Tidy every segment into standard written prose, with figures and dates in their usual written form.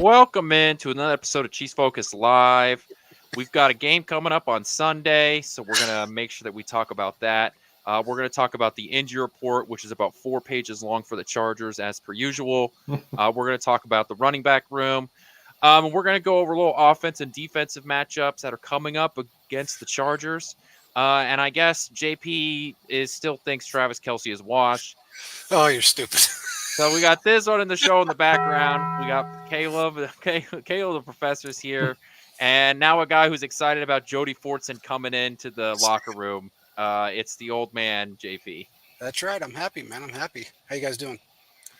Welcome in to another episode of Chiefs Focus Live. We've got a game coming up on Sunday, so we're going to make sure that we talk about that. We're going to talk about the injury report, which is about 4 pages long for the Chargers, as per usual. We're going to talk about the running back room. We're going to go over a little offense and defensive matchups that are coming up against the Chargers. And I guess JP still thinks Travis Kelce is washed. Oh, you're stupid. So we got this one in the show in the background. We got Caleb the professor's here. And now a guy who's excited about Jody Fortson coming into the locker room. It's the old man, JP. That's right. I'm happy, man. I'm happy. How you guys doing?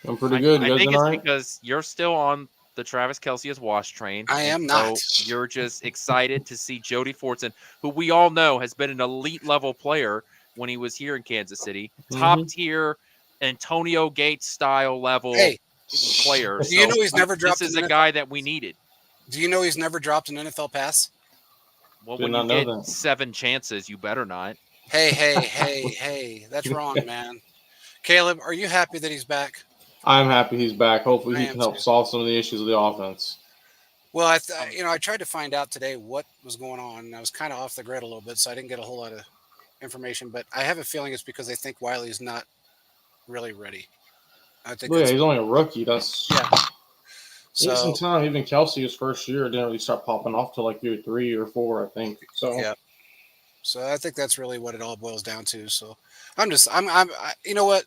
I'm pretty good. I You guys think doing it's all right? because you're still on the Travis Kelce is wash train. I am so not. You're just excited to see Jody Fortson, who we all know has been an elite level player when he was here in Kansas City. Top tier Antonio Gates style level player. Do you know he's never dropped? This is a guy that we needed. Do you know he's never dropped an NFL pass? Well, when you get 7 chances, you better not. Hey, that's wrong, man. Caleb, are you happy that he's back? I'm happy he's back. Hopefully he can help solve some of the issues of the offense. Well, I tried to find out today what was going on. I was kind of off the grid a little bit, so I didn't get a whole lot of information. But I have a feeling it's because they think Wiley's not really ready. I think. He's only a rookie. That's So some time. Even Kelce, his first year, didn't really start popping off till like year 3 or 4, I think. So yeah. So I think that's really what it all boils down to. So I'm you know what?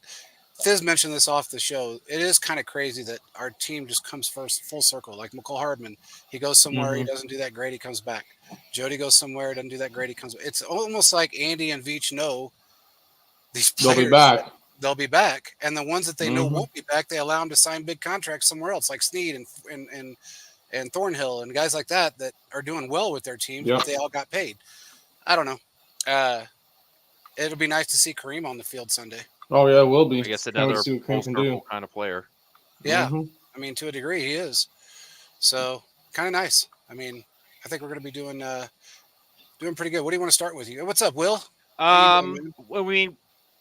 Thiz mentioned this off the show. It is kind of crazy that our team just comes full circle. Like McCall Hardman, he goes somewhere, he doesn't do that great, he comes back. Jody goes somewhere, doesn't do that great, he comes back. It's almost like Andy and Veach know these players. They'll be back. They'll be back, and the ones that they know won't be back, they allow them to sign big contracts somewhere else, like Snead and Thornhill and guys like that are doing well with their teams, but they all got paid. I don't know. It'll be nice to see Kareem on the field Sunday. Oh yeah, it will be. I guess another full kind of player. Yeah, I mean, to a degree, he is. So kind of nice. I mean, I think we're going to be doing pretty good. What do you want to start with? You? What's up, Will?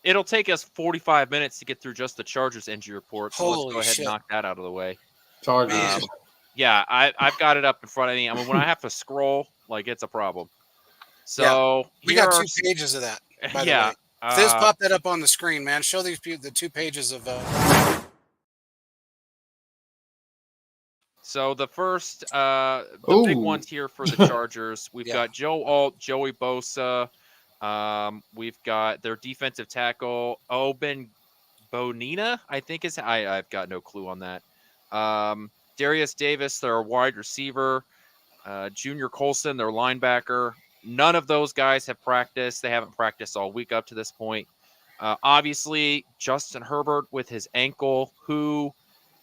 It'll take us 45 minutes to get through just the Chargers injury report. So let's go ahead and knock that out of the way. Chargers. Yeah, I've got it up in front of me. I mean, when I have to scroll, like it's a problem. So we got 2 pages of that. By the way. Thiz, pop that up on the screen, man. Show these people the 2 pages of. So the first, the big ones here for the Chargers, we've got Joe Alt, Joey Bosa. We've got their defensive tackle, Oben Bonina, I think is. I've got no clue on that. Darius Davis, their wide receiver. Junior Colson, their linebacker. None of those guys have practiced. They haven't practiced all week up to this point. Obviously, Justin Herbert with his ankle, who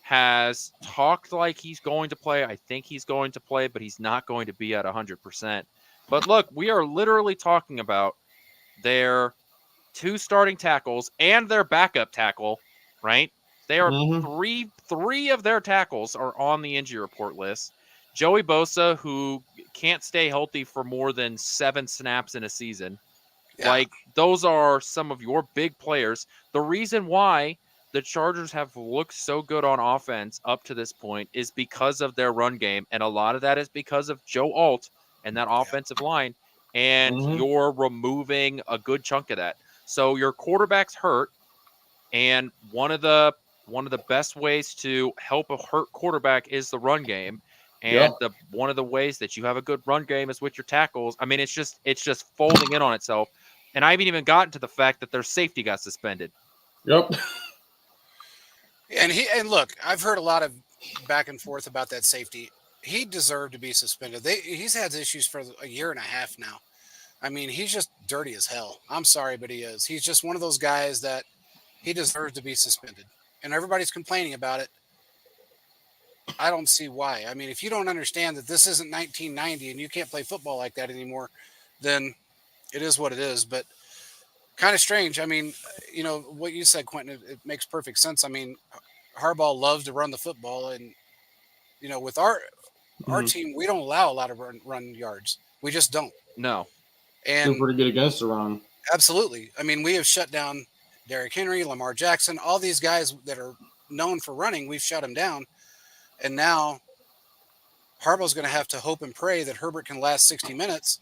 has talked like he's going to play. I think he's going to play, but he's not going to be at 100%. But look, we are literally talking about their 2 starting tackles and their backup tackle, right? They are three of their tackles are on the injury report list. Joey Bosa, who can't stay healthy for more than 7 snaps in a season. Yeah. Like, those are some of your big players. The reason why the Chargers have looked so good on offense up to this point is because of their run game. And a lot of that is because of Joe Alt and that offensive line. And you're removing a good chunk of that. So your quarterback's hurt. And one of the best ways to help a hurt quarterback is the run game. And one of the ways that you have a good run game is with your tackles. I mean, it's just folding in on itself. And I haven't even gotten to the fact that their safety got suspended. Yep. And look, I've heard a lot of back and forth about that safety. He deserved to be suspended. He's had issues for a year and a half now. I mean, he's just dirty as hell. I'm sorry, but he is. He's just one of those guys that he deserves to be suspended. And everybody's complaining about it. I don't see why. I mean, if you don't understand that this isn't 1990 and you can't play football like that anymore, then it is what it is. But kind of strange. I mean, you know, what you said, Quentin, it makes perfect sense. I mean, Harbaugh loves to run the football. And, you know, with our team, we don't allow a lot of run yards. We just don't. No. And they're pretty good against the run. Absolutely. I mean, we have shut down Derrick Henry, Lamar Jackson, all these guys that are known for running. We've shut them down. And now Harbaugh's going to have to hope and pray that Herbert can last 60 minutes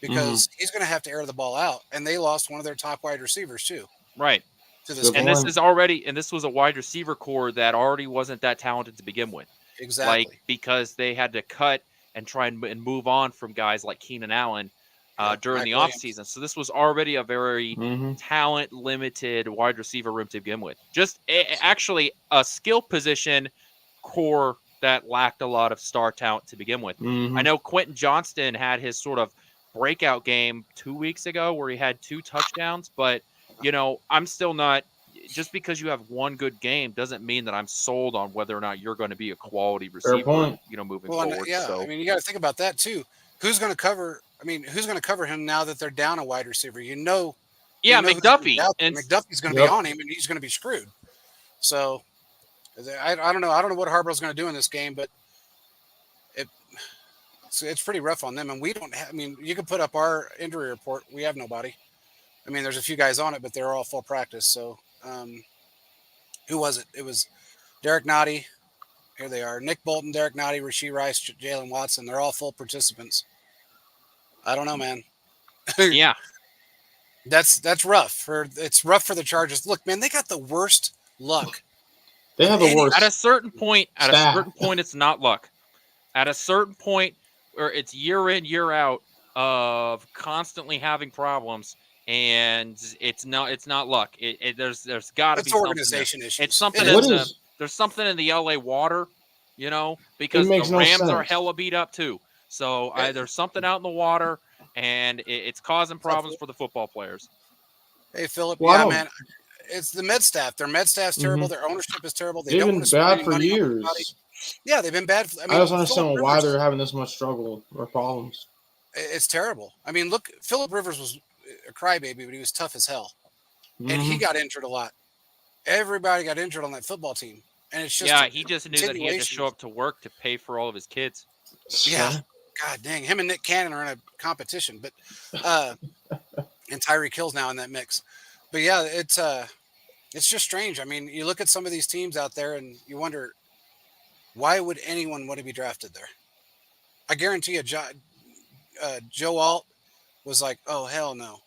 because he's going to have to air the ball out. And they lost one of their top wide receivers too. Right. To this and this is already, and this was a wide receiver core that already wasn't that talented to begin with. Exactly. Like, because they had to cut and try and move on from guys like Keenan Allen during the offseason. So this was already a very talent limited wide receiver room to begin with. Just actually a skill position core that lacked a lot of star talent to begin with. I know Quentin Johnston had his sort of breakout game 2 weeks ago where he had 2 touchdowns, but I'm still not, just because you have one good game doesn't mean that I'm sold on whether or not you're going to be a quality receiver, moving forward. So I mean, you got to think about that too. Who's going to cover? I mean, who's going to cover him now that they're down a wide receiver? Yeah, McDuffie. And McDuffie's going to be on him, and he's going to be screwed. So I don't know. I don't know what Harbaugh's going to do in this game, but it's pretty rough on them. And we don't have. I mean, you can put up our injury report. We have nobody. I mean, there's a few guys on it, but they're all full practice. So, who was it? It was Derek Nottie. Here they are: Nick Bolton, Derek Nottie, Rasheed Rice, Jalen Watson. They're all full participants. I don't know, man. Yeah, that's rough. It's rough for the Chargers. Look, man, they got the worst luck. They have the worst. At a certain point, it's not luck. At a certain point, where it's year in, year out of constantly having problems. And it's not luck. There's got to be organization issues. It's something. There's something in the LA water, because the Rams are hella beat up too. So there's something out in the water, and it's causing problems for the football players. Hey, Philip. Yeah, man. It's the med staff. Their med staff's terrible. Their ownership is terrible. They've been bad for years. Yeah, they've been bad. I don't understand why they're having this much struggle or problems. It's terrible. I mean, look, Philip Rivers was a crybaby, but he was tough as hell, and he got injured a lot. Everybody got injured on that football team, and it's just he just knew that he had to show up to work to pay for all of his kids. Yeah, God dang, him and Nick Cannon are in a competition, but and Tyreek Hill's now in that mix. But yeah, it's just strange. I mean, you look at some of these teams out there, and you wonder why would anyone want to be drafted there. I guarantee you, Joe Alt was like, oh, hell no.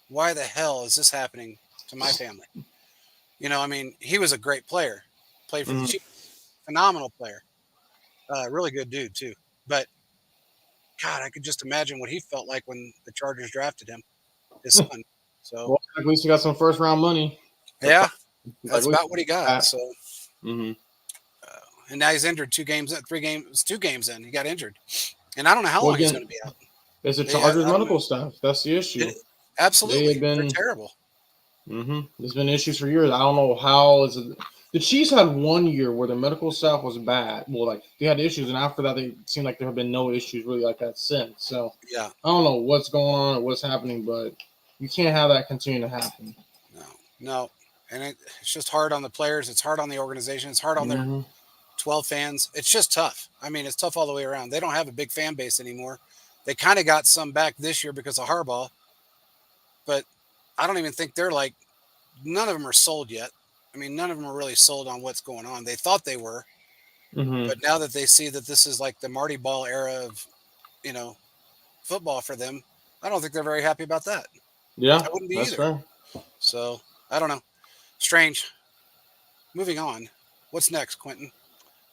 Why the hell is this happening to my family? I mean, he was a great player. Played for the Chiefs. Phenomenal player. Really good dude, too. But, God, I could just imagine what he felt like when the Chargers drafted him, his son. So, well, at least he got some first-round money. Yeah, that's about what he got. So, and now he's injured 2 games in. He got injured. And I don't know how long he's going to be out. It's the Chargers medical staff. That's the issue. Absolutely. They're terrible. There's been issues for years. I don't know how. The Chiefs had 1 year where the medical staff was bad. Well, like, they had issues, and after that, it seemed like there have been no issues really like that since. So, yeah, I don't know what's going on or what's happening, but you can't have that continue to happen. No. And it's just hard on the players. It's hard on the organization. It's hard on their 12 fans. It's just tough. I mean, it's tough all the way around. They don't have a big fan base anymore. They kind of got some back this year because of Harbaugh, but I don't even think none of them are sold yet. I mean, none of them are really sold on what's going on. They thought they were, but now that they see that this is like the Marty Ball era of, football for them, I don't think they're very happy about that. Yeah, I wouldn't be that's either. fair. So I don't know. Strange. Moving on. What's next, Quentin?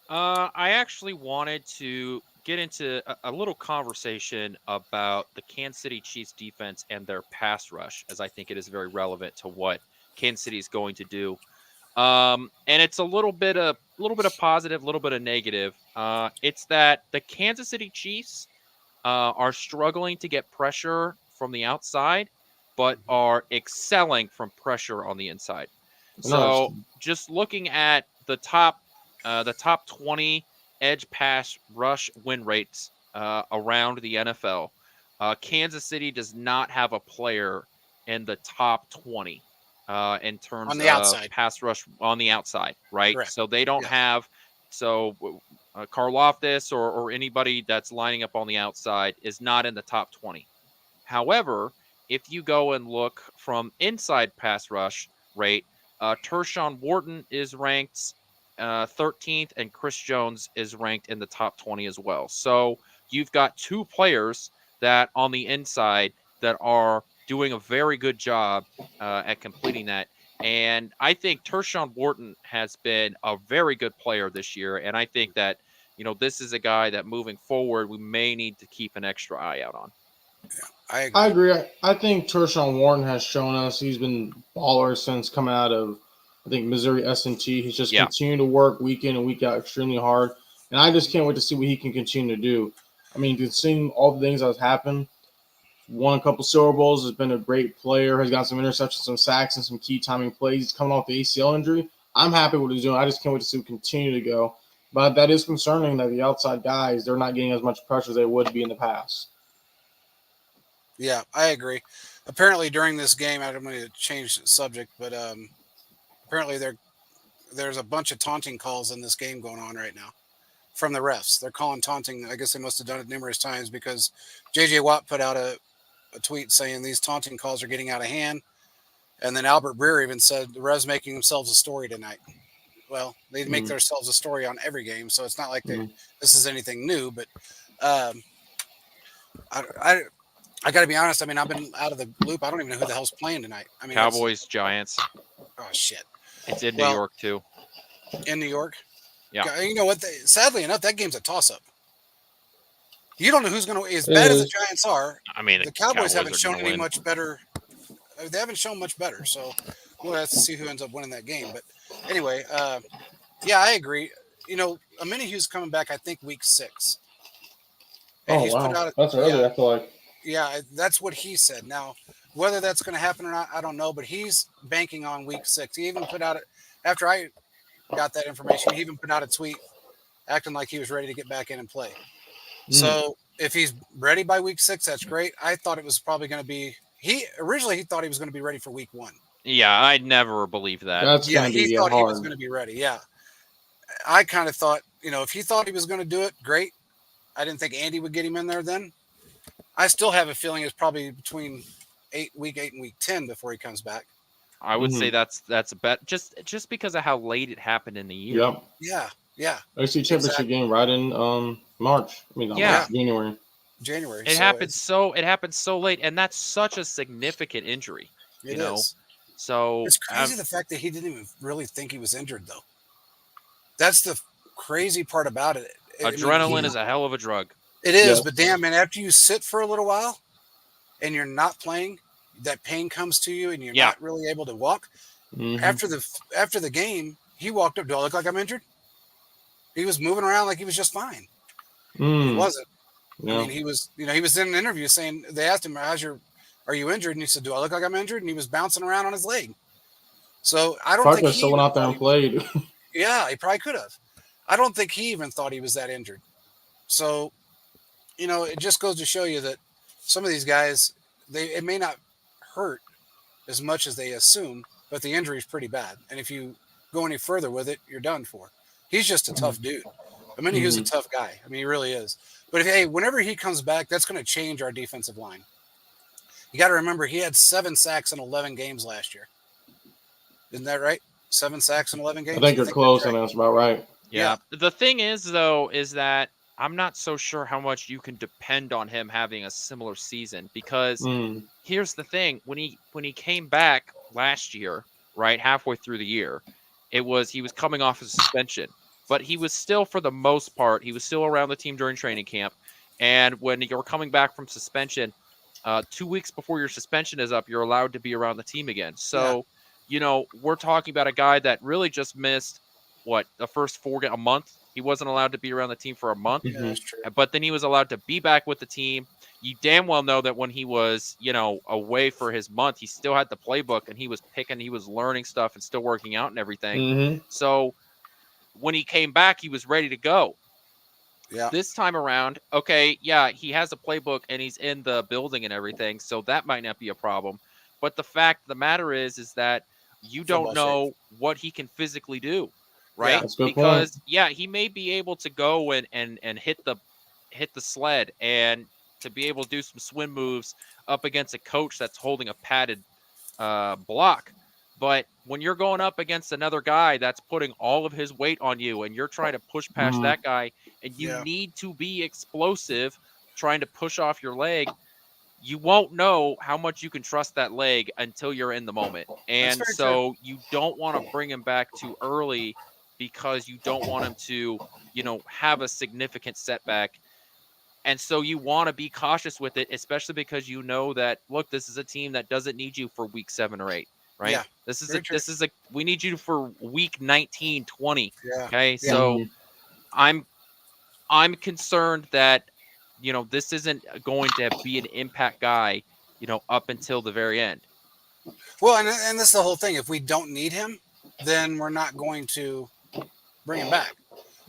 I actually wanted to get into a little conversation about the Kansas City Chiefs defense and their pass rush, as I think it is very relevant to what Kansas City is going to do. And it's a little bit of positive, a little bit of negative. It's that the Kansas City Chiefs are struggling to get pressure from the outside, but are excelling from pressure on the inside. So just looking at the top 20 edge pass rush win rates around the NFL, Kansas City does not have a player in the top 20 in terms on the of outside. Pass rush on the outside, right? Correct. So they don't have Karlaftis or anybody that's lining up on the outside is not in the top 20. However, if you go and look from inside pass rush rate, Tershawn Wharton is ranked 13th, and Chris Jones is ranked in the top 20 as well. So you've got two players that on the inside that are doing a very good job at completing that. And I think Tershawn Wharton has been a very good player this year. And I think that, this is a guy that moving forward, we may need to keep an extra eye out on. I I agree. agree. I think Tershawn Warren has shown us he's been baller since coming out of, I think, Missouri S&T. He's just continued to work week in and week out extremely hard. And I just can't wait to see what he can continue to do. I mean, seeing all the things that have happened, won a couple Silver Bowls, has been a great player, has got some interceptions, some sacks, and some key timing plays. He's coming off the ACL injury. I'm happy with what he's doing. I just can't wait to see him continue to go. But that is concerning that the outside guys, they're not getting as much pressure as they would be in the past. Yeah, I agree. Apparently, during this game, I'm going to change the subject, but apparently there's a bunch of taunting calls in this game going on right now from the refs. They're calling taunting. I guess they must have done it numerous times because J.J. Watt put out a tweet saying these taunting calls are getting out of hand. And then Albert Breer even said the refs making themselves a story tonight. Well, they make themselves a story on every game, so it's not like this is anything new. But I got to be honest. I mean, I've been out of the loop. I don't even know who the hell's playing tonight. I mean, Cowboys, Giants. Oh shit! It's in New York too. In New York. Yeah. You know what? Sadly enough, that game's a toss-up. You don't know who's going to. As bad as the Giants are, I mean, the Cowboys haven't shown any much better. They haven't shown much better. So we'll have to see who ends up winning that game. But anyway, yeah, I agree. Hughes coming back. I think week 6. And he's put out that's early. I feel like. Yeah, that's what he said. Now, whether that's going to happen or not, I don't know. But he's banking on week 6. He even put out after I got that information. He even put out a tweet acting like he was ready to get back in and play. So if he's ready by week 6, that's great. I thought it was probably going to be. Originally he thought he was going to be ready for week 1. Yeah, I'd never believe that. He thought he was going to be ready. Yeah, I kind of thought, if he thought he was going to do it, great. I didn't think Andy would get him in there then. I still have a feeling it's probably between week 8 and week 10 before he comes back. I would say that's a bet, just because of how late it happened in the year. Yep. Yeah. AC championship game right in March. I mean, March, January. It happened so late, and that's such a significant injury. It is. So it's crazy the fact that he didn't even really think he was injured, though. That's the crazy part about it. Adrenaline is a hell of a drug. It is, but damn, man, after you sit for a little while and you're not playing, that pain comes to you and you're not really able to walk. After the game, he walked up. Do I look like I'm injured? He was moving around like he was just fine. He wasn't. I mean, he was in an interview saying, they asked him, are you injured? And he said, do I look like I'm injured? And he was bouncing around on his leg. So I don't think he went out there and played. Yeah, he probably could have. I don't think he even thought he was that injured. So, it just goes to show you that some of these guys, it may not hurt as much as they assume, but the injury is pretty bad. And if you go any further with it, you're done for. He's just a tough dude. I mean, he was a tough guy. I mean, he really is. But whenever he comes back, that's going to change our defensive line. You got to remember, he had 7 sacks in 11 games last year. Isn't that right? 7 sacks in 11 games? I think you're close, and that's about right. Yeah. The thing is, though, is that I'm not so sure how much you can depend on him having a similar season, because here's the thing. When he came back last year, right, halfway through the year, he was coming off a suspension, but he was still, for the most part, he was still around the team during training camp. And when you're coming back from suspension, 2 weeks before your suspension is up, you're allowed to be around the team again. So, we're talking about a guy that really just missed the first a month. He wasn't allowed to be around the team for a month. Yeah, that's true. But then he was allowed to be back with the team. You damn well know that when he was, away for his month, he still had the playbook and he was learning stuff and still working out and everything. So when he came back, he was ready to go. Yeah. This time around, he has a playbook and he's in the building and everything, so that might not be a problem. But the fact of the matter is that you don't know what he can physically do. Right, because he may be able to go and hit the sled and to be able to do some swim moves up against a coach that's holding a padded block. But when you're going up against another guy that's putting all of his weight on you and you're trying to push past that guy and you Yeah. need to be explosive trying to push off your leg, you won't know how much you can trust that leg until you're in the moment. That's And very true. so you don't want to bring him back too early because you don't want him to, have a significant setback. And so you want to be cautious with it, especially because you know that, look, this is a team that doesn't need you for week 7 or 8, right? Yeah. This is Very true. we need you for week 19, 20. Yeah. Okay. Yeah. So I'm concerned that, this isn't going to be an impact guy, up until the very end. Well, and this is the whole thing. If we don't need him, then we're not going to bring him back.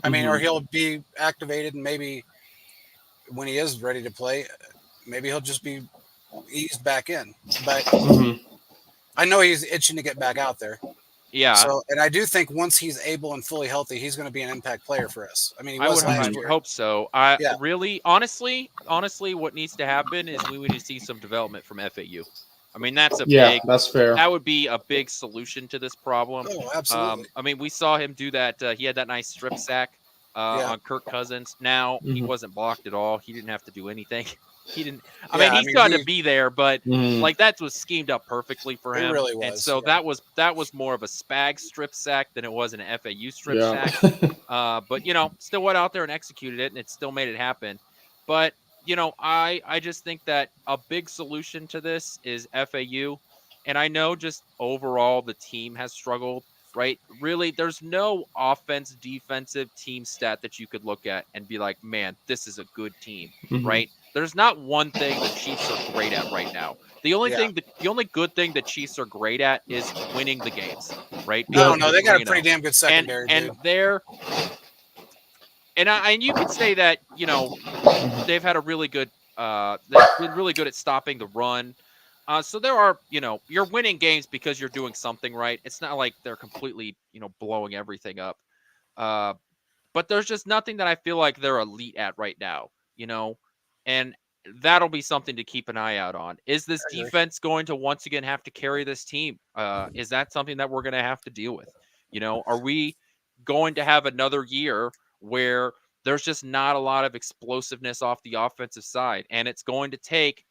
I mean, or he'll be activated, and maybe when he is ready to play, maybe he'll just be eased back in. But I know he's itching to get back out there. Yeah. So, and I do think once he's able and fully healthy, he's going to be an impact player for us. I mean, he I was would last year. hope so. I Yeah. really, honestly, what needs to happen is we need to see some development from FAU. I mean, that's that's fair. That would be a big solution to this problem. Oh, absolutely. I mean, we saw him do that. He had that nice strip sack Yeah. on Kirk Cousins. Now he wasn't blocked at all. He didn't have to do anything. He didn't. I Yeah, mean, he still had to be there, but like that was schemed up perfectly for It him. really was. And so yeah. that was more of a Spag strip sack than it was an FAU strip sack. But still went out there and executed it, and it still made it happen. But I just think that a big solution to this is FAU, and I know just overall the team has struggled. Right? Really, there's no offense, defensive team stat that you could look at and be like, man, this is a good team. Right? There's not one thing the Chiefs are great at right now. The only good thing the Chiefs are great at is winning the games, right? I don't know. They got a pretty damn good secondary, and dude. they're and you could say that they've had a really good they've been really good at stopping the run. So there are you're winning games because you're doing something right. It's not like they're completely blowing everything up. Uh, but there's just nothing that I feel like they're elite at right now, and that'll be something to keep an eye out on. Is this defense going to once again have to carry this team? Is that something that we're going to have to deal with? Are we going to have another year where there's just not a lot of explosiveness off the offensive side, and it's going to take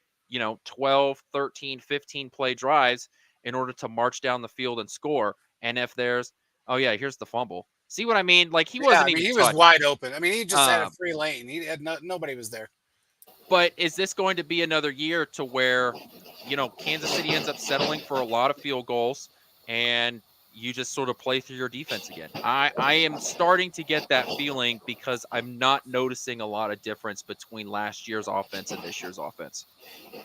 12, 13, 15 play drives in order to march down the field and score? And if there's, oh yeah, here's the fumble. See what I mean? Like he wasn't even he touched. was wide open. I mean, he just had a free lane. He had nobody was there. But is this going to be another year to where, Kansas City ends up settling for a lot of field goals and you just sort of play through your defense again? I am starting to get that feeling because I'm not noticing a lot of difference between last year's offense and this year's offense.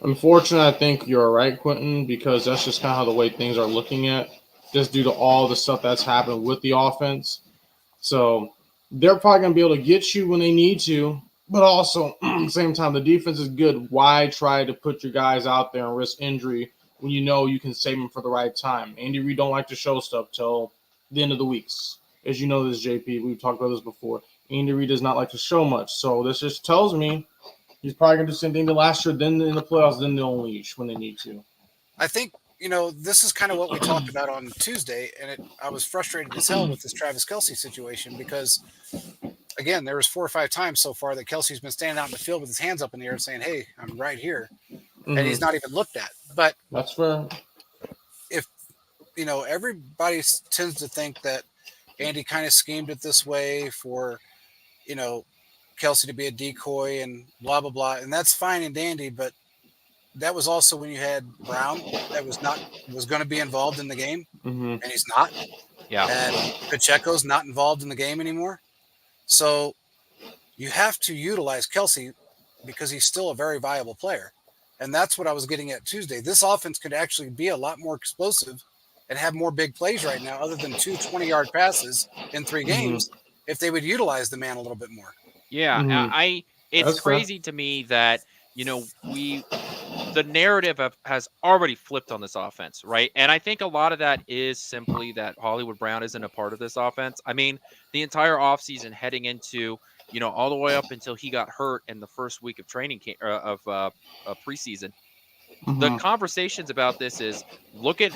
Unfortunately, I think you're right, Quentin, because that's just kind of how the way things are looking at, just due to all the stuff that's happened with the offense. So they're probably going to be able to get you when they need to, but also at the same time, the defense is good. Why try to put your guys out there and risk injury when you know you can save them for the right time? Andy Reid don't like to show stuff till the end of the weeks. As you know this, JP, we've talked about this before. Andy Reid does not like to show much. So this just tells me he's probably going to do the same thing the last year, then in the playoffs, then they'll unleash when they need to. I think, this is kind of what we talked about on Tuesday, and I was frustrated as hell with this Travis Kelce situation because, again, there was 4 or 5 times so far that Kelsey's been standing out in the field with his hands up in the air saying, hey, I'm right here, and he's not even looked at. But that's fair. If, everybody tends to think that Andy kind of schemed it this way for, Kelsey to be a decoy and blah, blah, blah, and that's fine and dandy, but that was also when you had Brown that was going to be involved in the game, and he's not. Yeah. And Pacheco's not involved in the game anymore. So you have to utilize Kelsey because he's still a very viable player. And that's what I was getting at Tuesday. This offense could actually be a lot more explosive and have more big plays right now, other than 2 20-yard passes in 3 games, if they would utilize the man a little bit more. Yeah. It's That's crazy to me that, the narrative has already flipped on this offense, right? And I think a lot of that is simply that Hollywood Brown isn't a part of this offense. I mean, the entire offseason heading into, all the way up until he got hurt in the first week of training camp of preseason, the conversations about this is look at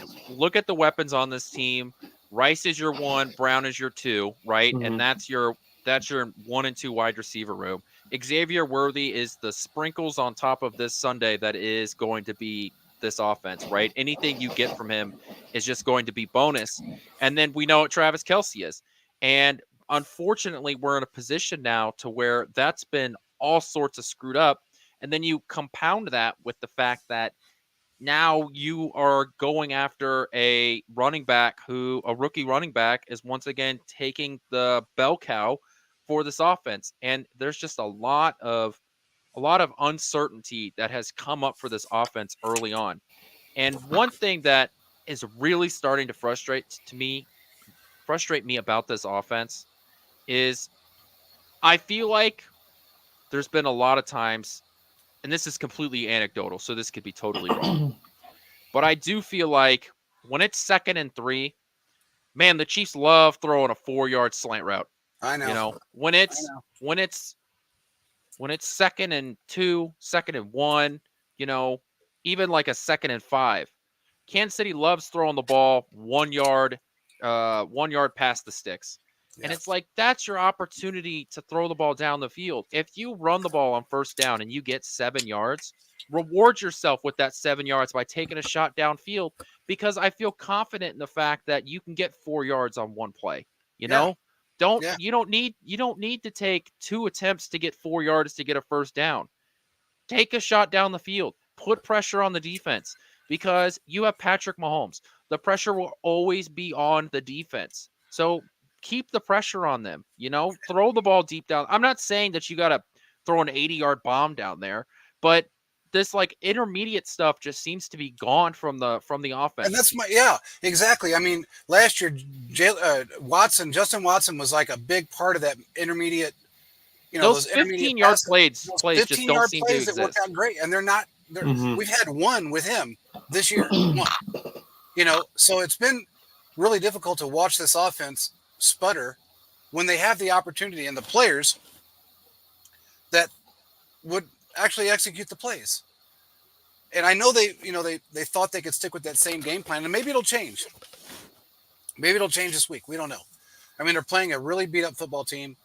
the weapons on this team. Rice is your 1, Brown is your 2, right? And that's your 1 and 2 wide receiver room. Xavier Worthy is the sprinkles on top of this Sunday that is going to be this offense, right? Anything you get from him is just going to be bonus. And then we know what Travis Kelce is. And unfortunately, we're in a position now to where that's been all sorts of screwed up. And then you compound that with the fact that now you are going after a rookie running back is once again taking the bell cow for this offense. And there's just a lot of uncertainty that has come up for this offense early on. And one thing that is really starting to frustrate me about this offense is I feel like there's been a lot of times, and this is completely anecdotal, so this could be totally wrong. But I do feel like when it's 2nd and 3, man, the Chiefs love throwing a 4-yard slant route. I know. You know, when it's 2nd and 2, 2nd and 1, you know, even like a 2nd and 5. Kansas City loves throwing the ball 1 yard, 1 yard past the sticks. And it's like, that's your opportunity to throw the ball down the field. If you run the ball on 1st down and you get 7 yards, reward yourself with that 7 yards by taking a shot downfield, because I feel confident in the fact that you can get 4 yards on one play. You know, you don't need to take 2 attempts to get 4 yards to get a 1st down. Take a shot down the field. Put pressure on the defense because you have Patrick Mahomes. The pressure will always be on the defense. So keep the pressure on them. You know, throw the ball deep down. I'm not saying that you got to throw an 80-yard bomb down there, but this like intermediate stuff just seems to be gone from the offense. And that's exactly. I mean, last year, Justin Watson was like a big part of that intermediate. You know, those 15-yard plays just don't seem to exist. That worked out great, and they're not. We've had one with him this year. One. You know, so it's been really difficult to watch this offense sputter when they have the opportunity and the players that would actually execute the plays. And I know they thought they could stick with that same game plan, and maybe it'll change. Maybe it'll change this week. We don't know. I mean, they're playing a really beat up football team,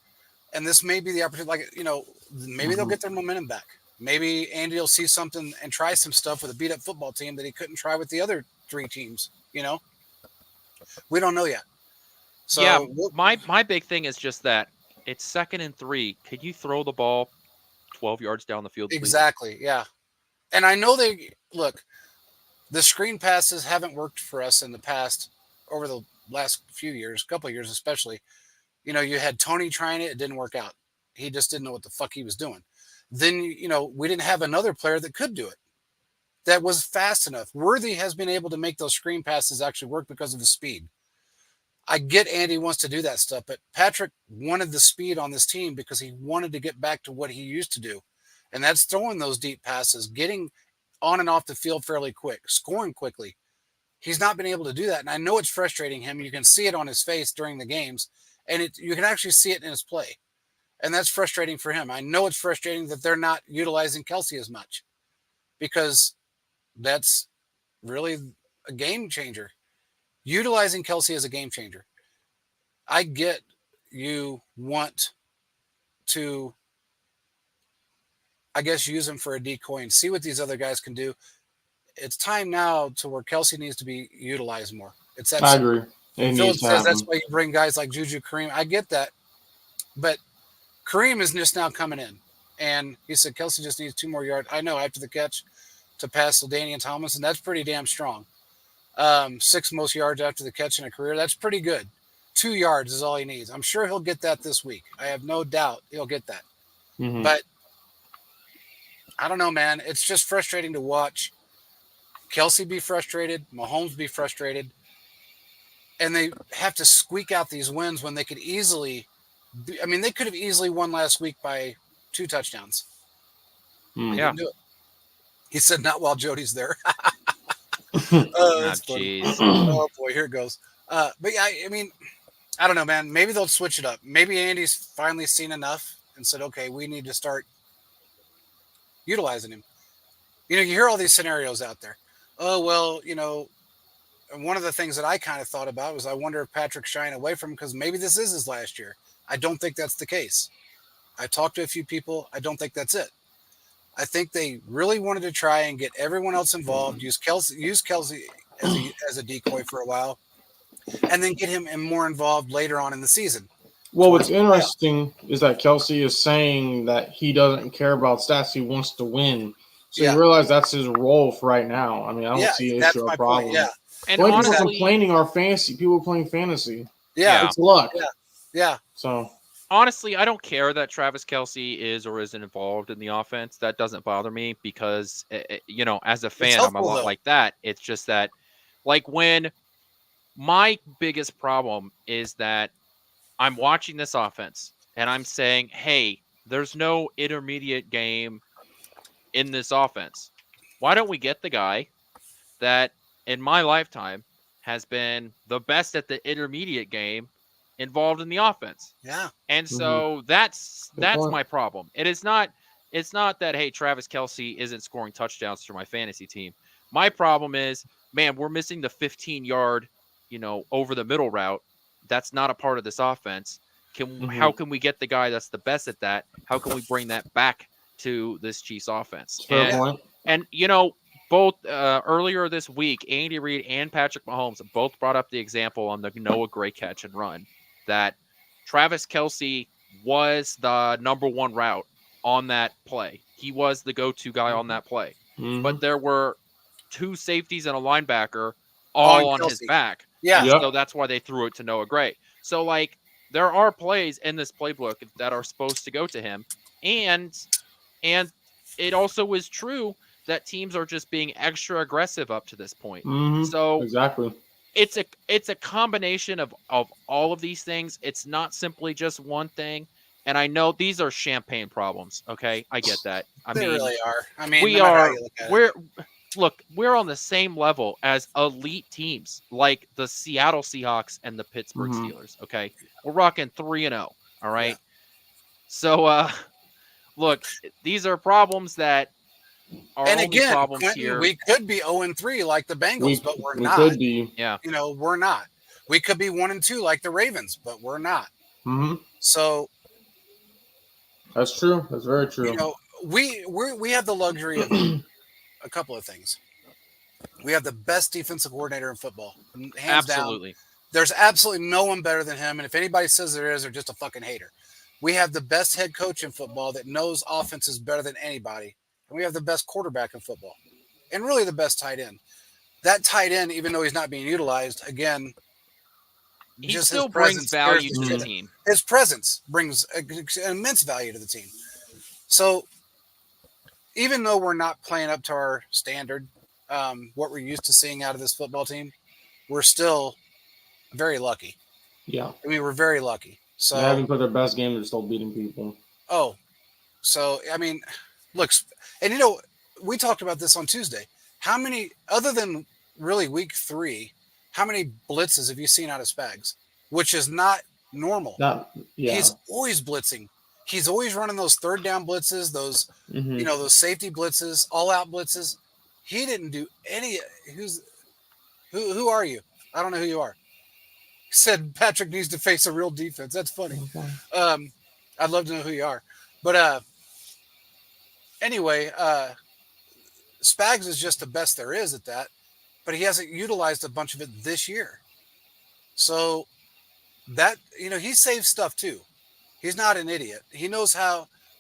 and this may be the opportunity. Like, you know, maybe they'll get their momentum back. Maybe Andy will see something and try some stuff with a beat up football team that he couldn't try with the other 3 teams. You know, we don't know yet. So yeah, my big thing is just that it's 2nd and 3. Could you throw the ball 12 yards down the field, please? Exactly. Yeah. And I know the screen passes haven't worked for us in the past over the last few years, couple of years especially. You know, you had Tony trying it. It didn't work out. He just didn't know what the fuck he was doing. Then, you know, we didn't have another player that could do it, that was fast enough. Worthy has been able to make those screen passes actually work because of his speed. I get Andy wants to do that stuff, but Patrick wanted the speed on this team because he wanted to get back to what he used to do. And that's throwing those deep passes, getting on and off the field fairly quick, scoring quickly. He's not been able to do that. And I know it's frustrating him. You can see it on his face during the games, and you can actually see it in his play. And that's frustrating for him. I know it's frustrating that they're not utilizing Kelce as much, because that's really a game changer. Utilizing Kelce as a game changer. I get you want to, I guess, use him for a decoy and see what these other guys can do. It's time now to where Kelce needs to be utilized more. It's that. I agree. Phil says that's why you bring guys like Juju, Kareem. I get that, but Kareem is just now coming in, and he said Kelce just needs 2 more yards. I know, after the catch to pass LaDainian Tomlinson, that's pretty damn strong. 6 most yards after the catch in a career. That's pretty good. 2 yards is all he needs. I'm sure he'll get that this week. I have no doubt he'll get that. But I don't know, man. It's just frustrating to watch Kelce be frustrated, Mahomes be frustrated, and they have to squeak out these wins when they could easily they could have easily won last week by 2 touchdowns. Yeah. Do it. He said, not while Jody's there. Jeez. Oh, boy, here it goes. But yeah, I mean, I don't know, man. Maybe they'll switch it up. Maybe Andy's finally seen enough and said, okay, we need to start utilizing him. You hear all these scenarios out there. Oh, well, and one of the things that I kind of thought about was I wonder if Patrick's shying away from him because maybe this is his last year. I don't think that's the case. I talked to a few people. I don't think that's it. I think they really wanted to try and get everyone else involved, use Kelsey as a decoy for a while, and then get him more involved later on in the season. Well, what's interesting is that Kelsey is saying that he doesn't care about stats. He wants to win. So you realize that's his role for right now. I mean, I don't see an issue or problem. Point, yeah. And only people complaining are fantasy. People playing fantasy. Yeah. It's luck. Yeah. So honestly, I don't care that Travis Kelce is or isn't involved in the offense. That doesn't bother me because, as a fan, I'm a lot like that. It's just that, like, when my biggest problem is that I'm watching this offense and I'm saying, hey, there's no intermediate game in this offense. Why don't we get the guy that in my lifetime has been the best at the intermediate game involved in the offense? Yeah. And so that's my problem. It's not that, hey, Travis Kelce isn't scoring touchdowns for my fantasy team. My problem is, man, we're missing the 15-yard, over the middle route. That's not a part of this offense. How can we get the guy that's the best at that? How can we bring that back to this Chiefs offense? And both earlier this week, Andy Reid and Patrick Mahomes both brought up the example on the Noah Gray catch and run that Travis Kelce was the number one route on that play. He was the go-to guy on that play. But there were two safeties and a linebacker all on his back. Yeah. So that's why they threw it to Noah Gray. So, like, there are plays in this playbook that are supposed to go to him. And it also is true that teams are just being extra aggressive up to this point. So exactly. It's a combination of all of these things. It's not simply just one thing. And I know these are champagne problems. Okay, I get that. They really are. I mean, we're on the same level as elite teams like the Seattle Seahawks and the Pittsburgh Steelers. Okay, we're rocking 3-0. All right. Yeah. So, look, these are problems that are problems Quentin, here. We could be 0-3 like the Bengals, but we're not. Could be. Yeah. We're not. We could be 1-2 like the Ravens, but we're not. So that's true. That's very true. We have the luxury of a couple of things. We have the best defensive coordinator in football, hands down. There's absolutely no one better than him, and if anybody says there is, they're just a fucking hater. We have the best head coach in football that knows offenses better than anybody. And we have the best quarterback in football and really the best tight end. That tight end, even though he's not being utilized, again, he still brings value to the team. His presence brings an immense value to the team. So even though we're not playing up to our standard, what we're used to seeing out of this football team, we're still very lucky. Yeah. I mean, we're very lucky. So they haven't put their best game, they're still beating people. Oh, so, I mean, look, and we talked about this on Tuesday. How many, other than really week 3, how many blitzes have you seen out of Spags? Which is not normal. He's always blitzing. He's always running those third down blitzes, those those safety blitzes, all out blitzes. He didn't do any. Who are you? I don't know who you are. He said Patrick needs to face a real defense. That's funny. Okay. I'd love to know who you are, but anyway, Spags is just the best there is at that, but he hasn't utilized a bunch of it this year. So that, he saves stuff too. He's not an idiot. He knows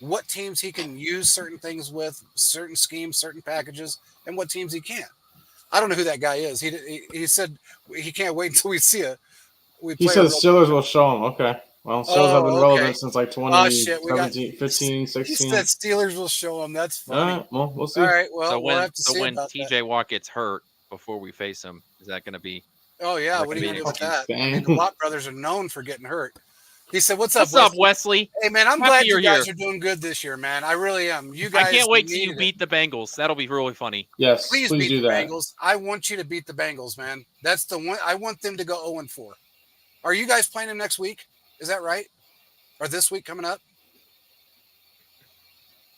what teams he can use certain things with, certain schemes, certain packages, and what teams he can't. I don't know who that guy is. He said he can't wait until we see it. He said Steelers will show him. Okay. Well, Steelers have been relevant since like 2017, 15, 16. He said Steelers will show him. That's funny. All right, well, we'll see. All right, well, we'll have to see when about TJ Watt gets hurt before we face him, is that going to be? Oh, yeah. What are you going to do with that? I mean, the Watt brothers are known for getting hurt. He said, What's up, Wesley? Hey, man, I'm glad you guys are doing good this year, man. I really am. You guys. I can't wait till you beat the Bengals. That'll be really funny. Yes, please beat do the that. Bengals. I want you to beat the Bengals, man. That's the one. I want them to go 0-4. Are you guys playing them next week? Is that right? Or this week coming up?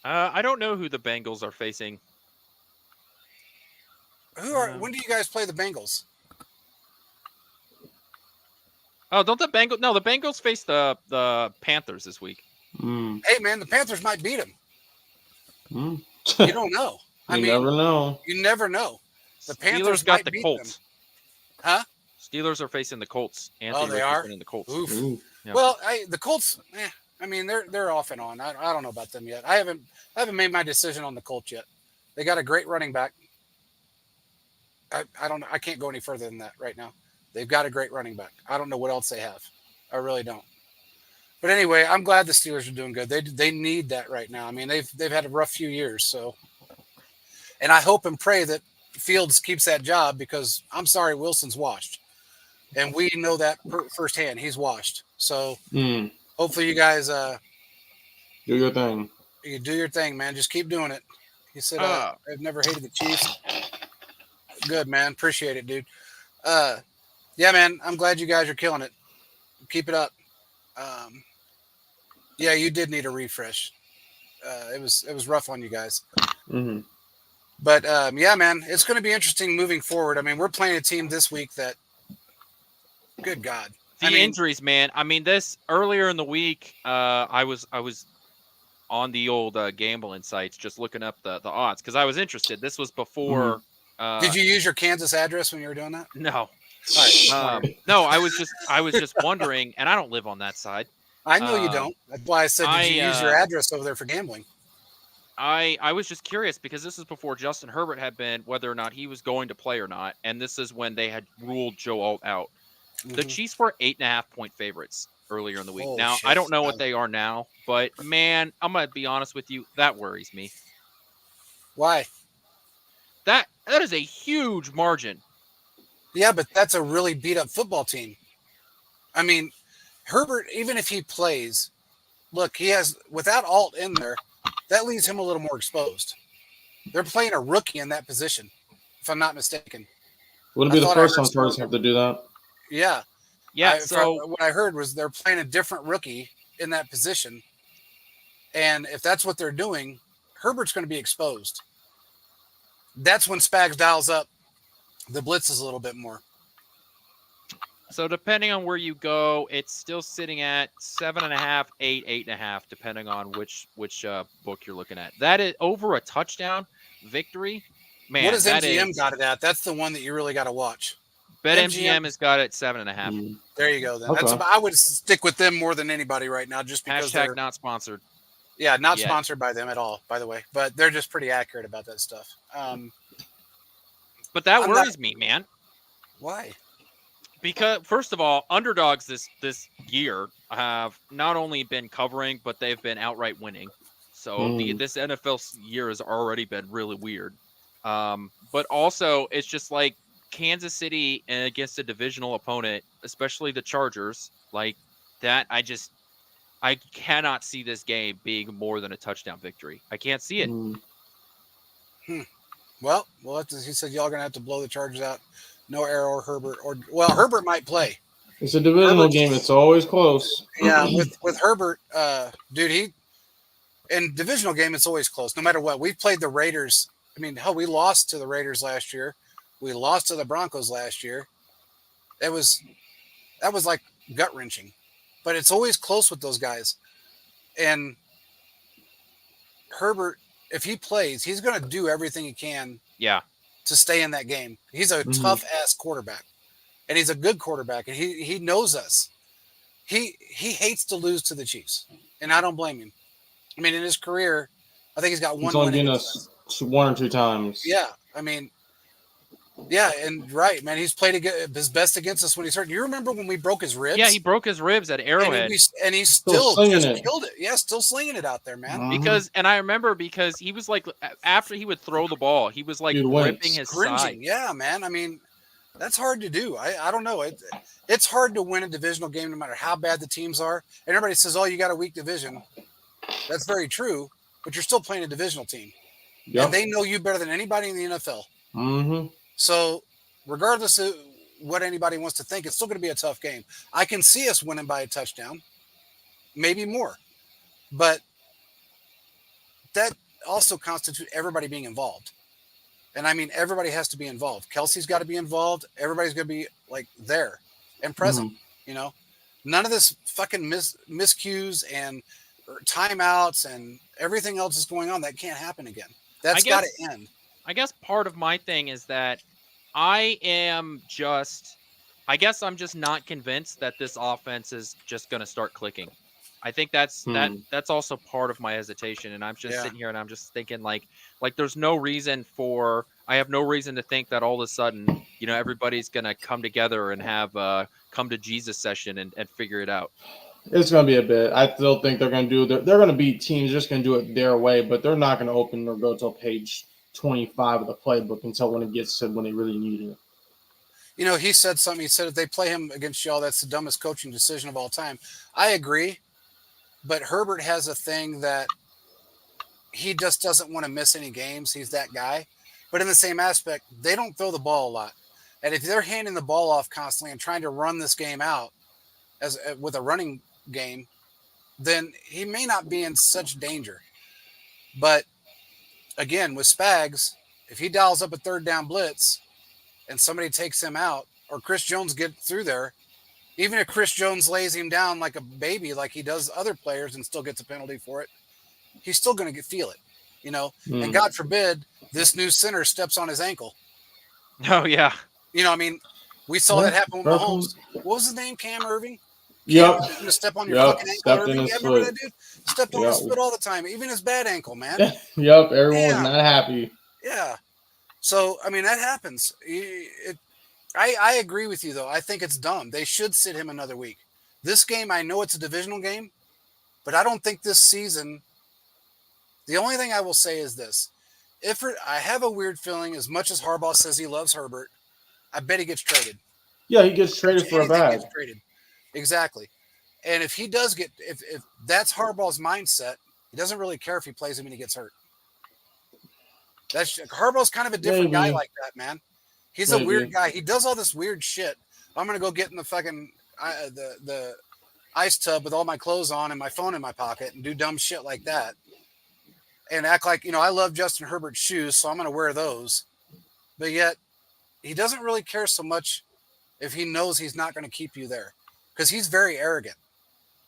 I don't know who the Bengals are facing. When do you guys play the Bengals? Oh, don't the Bengals? No, the Bengals face the Panthers this week. Hey, man, the Panthers might beat them. You don't know. Never know. You never know. The Panthers Steelers got might the beat Colts. them. Huh? Steelers are facing the Colts. Oh, they are. In the Colts. Oof. Yeah. Well, the Colts. They're off and on. I don't know about them yet. I haven't made my decision on the Colts yet. They got a great running back. I don't know. I can't go any further than that right now. They've got a great running back. I don't know what else they have. I really don't. But anyway, I'm glad the Steelers are doing good. They need that right now. I mean, they've had a rough few years. So, and I hope and pray that Fields keeps that job because I'm sorry, Wilson's washed, and we know that firsthand. He's washed. So hopefully you guys do your thing. You do your thing, man. Just keep doing it. He said, "I've never hated the Chiefs." Good, man. Appreciate it, dude. Yeah, man. I'm glad you guys are killing it. Keep it up. Yeah, you did need a refresh. It was rough on you guys. But yeah, man, it's going to be interesting moving forward. I mean, we're playing a team this week that, good God, injuries, man. I mean, this earlier in the week, I was on the old gambling sites just looking up the odds because I was interested. This was before. Did you use your Kansas address when you were doing that? No. All right. No, I was just wondering, and I don't live on that side. I know you don't. That's why I said, did you use your address over there for gambling? I was just curious because this is before Justin Herbert had been, whether or not he was going to play or not, and this is when they had ruled Joe Alt out. The Chiefs were 8.5-point favorites earlier in the week. Now, I don't know what they are now, but man, I'm going to be honest with you, that worries me. Why? That is a huge margin. Yeah, but that's a really beat up football team. I mean, Herbert, even if he plays, look, he has, without Alt in there, that leaves him a little more exposed. They're playing a rookie in that position, if I'm not mistaken. Wouldn't be the first time Spurs have to do that. Yeah. Yeah. What I heard was they're playing a different rookie in that position. And if that's what they're doing, Herbert's going to be exposed. That's when Spags dials up the blitzes a little bit more. So depending on where you go, it's still sitting at 7.5, 8, 8.5, depending on which book you're looking at. That is over a touchdown victory. Man, what does MGM got it at? That's the one that you really got to watch. BetMGM has got it 7.5. There you go. Then okay. I would stick with them more than anybody right now, just because they're not sponsored. Yeah, not sponsored by them at all, by the way. But they're just pretty accurate about that stuff. But that worries me, man. Why? Because first of all, underdogs this year have not only been covering, but they've been outright winning. So this NFL year has already been really weird. But also, it's just like Kansas City against a divisional opponent, especially the Chargers, like that. I cannot see this game being more than a touchdown victory. I can't see it. Well, he said y'all gonna have to blow the Chargers out. No Arrow or Herbert, Herbert might play. It's a divisional game. It's always close. Yeah, with Herbert, dude, in divisional game, it's always close, no matter what. We've played the Raiders. I mean, hell, we lost to the Raiders last year. We lost to the Broncos last year. That was like gut wrenching, but it's always close with those guys. And Herbert, if he plays, he's going to do everything he can. Yeah. To stay in that game. He's a tough ass quarterback, and he's a good quarterback, and he knows us. He hates to lose to the Chiefs, and I don't blame him. I mean, in his career, I think he's got one. He's only beaten us 1 or 2 times. Yeah, I mean, yeah, and right, man, he's played his best against us when he's hurt. You remember when we broke his ribs? Yeah, he broke his ribs at Arrowhead, and he's still just killed it. Yeah, still slinging it out there, man. I remember because he was like, after he would throw the ball, he was like ripping his side. Yeah, man. I mean, that's hard to do. I don't know. It's hard to win a divisional game no matter how bad the teams are. And everybody says, "Oh, you got a weak division." That's very true, but you're still playing a divisional team, and they know you better than anybody in the NFL. So, regardless of what anybody wants to think, it's still going to be a tough game. I can see us winning by a touchdown, maybe more, but that also constitutes everybody being involved. And I mean, everybody has to be involved. Kelsey's got to be involved. Everybody's going to be like there and present. None of this fucking miscues and timeouts and everything else is going on. That can't happen again. That's got to end. I guess part of my thing is that I'm just not convinced that this offense is just going to start clicking. I think that's also part of my hesitation. And I'm just sitting here and I'm just thinking like there's no reason I have no reason to think that all of a sudden, everybody's going to come together and have a come to Jesus session and figure it out. It's going to be a bit. I still think they're going to they're going to beat teams, just going to do it their way, but they're not going to open or go to page 25 of the playbook until when it gets to when they really need it. He said something. He said if they play him against y'all, that's the dumbest coaching decision of all time. I agree, but Herbert has a thing that he just doesn't want to miss any games. He's that guy. But in the same aspect, they don't throw the ball a lot. And if they're handing the ball off constantly and trying to run this game out with a running game, then he may not be in such danger. But again, with Spags, if he dials up a third down blitz and somebody takes him out, or Chris Jones gets through there, even if Chris Jones lays him down like a baby, like he does other players and still gets a penalty for it, he's still going to feel it, and God forbid this new center steps on his ankle. Oh yeah. We saw that happen with Mahomes. What was his name? Cam Irving? Yep. Going to step on your fucking ankle. Stepped in his foot. That dude? Stepped on his foot all the time, even his bad ankle, man. Yep. Everyone was not happy. Yeah. So, that happens. I agree with you, though. I think it's dumb. They should sit him another week. This game, I know it's a divisional game, but I don't think this season. The only thing I will say is this. I have a weird feeling, as much as Harbaugh says he loves Herbert, I bet he gets traded. Yeah, he gets traded for a bag. Exactly. And if he does if that's Harbaugh's mindset, he doesn't really care if he plays him and he gets hurt. Harbaugh's kind of a different guy like that, man. He's a weird guy. He does all this weird shit. I'm going to go get in the fucking the ice tub with all my clothes on and my phone in my pocket and do dumb shit like that. And act like, I love Justin Herbert's shoes, so I'm going to wear those. But yet, he doesn't really care so much if he knows he's not going to keep you there. Because he's very arrogant.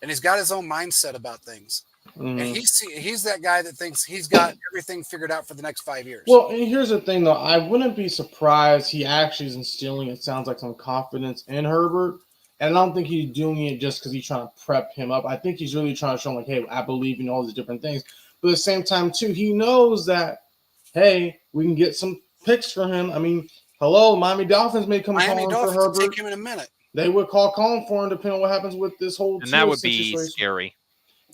And he's got his own mindset about things. And he's that guy that thinks he's got everything figured out for the next 5 years. Well, and here's the thing, though. I wouldn't be surprised he actually is instilling, it sounds like, some confidence in Herbert. And I don't think he's doing it just because he's trying to prep him up. I think he's really trying to show him, like, hey, I believe in all these different things. But at the same time, too, he knows that, hey, we can get some picks for him. Miami Dolphins may come calling for Herbert. Take him in a minute. They would calling for him depending on what happens with this whole and that would be scary.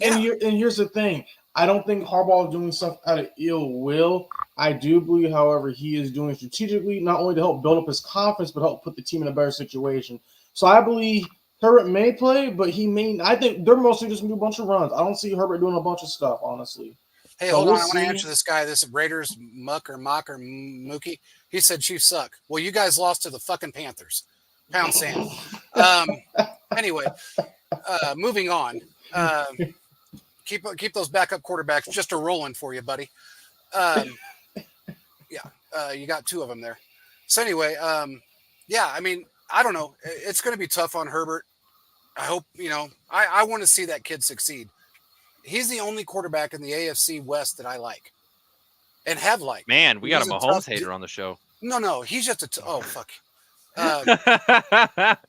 And here's the thing. I don't think Harbaugh is doing stuff out of ill will. I do believe, however, he is doing it strategically, not only to help build up his confidence, but help put the team in a better situation. So I believe Herbert may play, but he may. I think they're mostly just going to do a bunch of runs. I don't see Herbert doing a bunch of stuff, honestly. Hey, hold on. I want to answer this guy, this Raiders Mock or Mookie. He said Chiefs suck. Well, you guys lost to the fucking Panthers. Pound sand. Anyway, moving on. Keep those backup quarterbacks just a rolling for you, buddy. You got two of them there. So anyway, I don't know. It's going to be tough on Herbert. I hope, I want to see that kid succeed. He's the only quarterback in the AFC West that I like and have liked. Man, we got a Mahomes hater on the show. No, he's just oh, fuck.